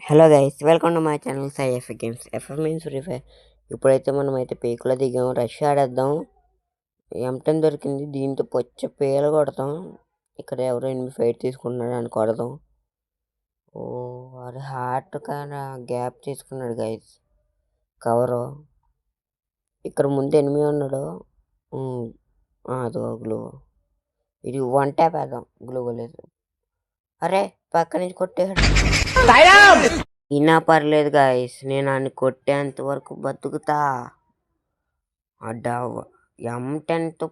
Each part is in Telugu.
Hello guys, welcome to my channel Sai F games. FF means free fire. ఇప్పుడైతే మనం అయితే పేకులో దిగాం, రష్ ఆడేద్దాం. M10 దొరికింది, దీంతో పేలు కొడతాం. ఇక్కడ ఎవరో ఎనిమిది ఫైట్ తీసుకుంటున్నాడు అని కొడదాం. ఓ అది హార్ట్ కానీ గ్యాప్ తీసుకున్నాడు గైస్, కవరు. ఇక్కడ ముందు ఎనిమిది ఉన్నాడు. అదో గ్లూ, ఇది వన్ ట్యాప్ వేద్దాం. గ్లూ లేదు. అరే పక్క నుంచి కొట్టేసాడు. అయినా పర్లేదు గాయస్, నేను అన్ని కొట్టేంత వరకు బతుకుతా. M10తో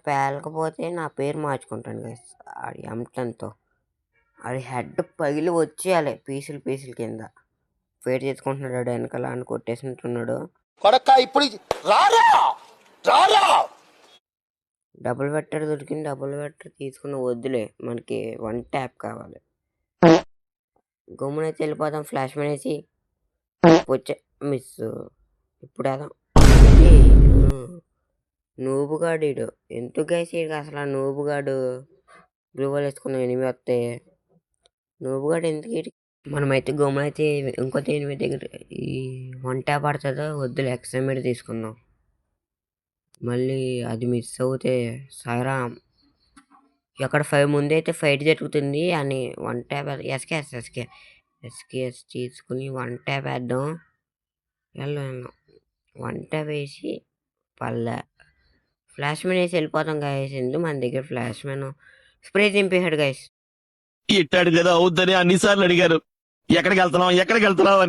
పేలకపోతే నా పేరు మార్చుకుంటాను గాయస్. అది M10తో అది హెడ్ పగిలి వచ్చేయాలి పీసులు కింద. ఫేట్ చేసుకుంటున్నాడు వెనకాల అని కొట్టేసినట్టున్నాడు. డబుల్ వెట్టర్ దొరికింది, డబుల్ వెట్టర్ తీసుకున్న వద్దులే, మనకి వన్ ట్యాప్ కావాలి. గమ్మునైతే వెళ్ళిపోదాం. ఫ్లాష్ మేనేసి వచ్చే మిస్. ఇప్పుడు వేద్దాం. నూబుగాడు ఇడు ఎందుకు గైస్, అసలు నూబుగాడు గ్లూవల్ వేసుకున్నాం. ఎనిమిది వస్తే నూబుగాడు ఎందుకు? మనమైతే గమ్మునైతే ఇంకొక ఎనిమిది దగ్గర ఈ వన్ ట్యాప్ పడుతుందో వద్దులే, ఎక్స్ఎంఎడ్ తీసుకుందాం. మళ్ళీ అది మిస్ అవుతే సాయిరామ్. ఎక్కడ 5 ముందు అయితే ఫైట్ జరుగుతుంది అని వన్ ట్యాప్ ఎస్కేఎస్ తీసుకుని వన్ ట్యాప్ వేద్దాం. వెళ్ళాం వన్ ట్యాప్ వేసి పల్లె ఫ్లాష్ మ్యాన్ వేసి వెళ్ళిపోతాం గాయస్. ఎందుకు మన దగ్గర ఫ్లాష్ మ్యాన్ స్ప్రే దింపేశాడు గాయస్. ఇట్టాడు కదా అవుద్దని అన్నిసార్లు అడిగారు, ఎక్కడికి వెళ్తున్నావు అని.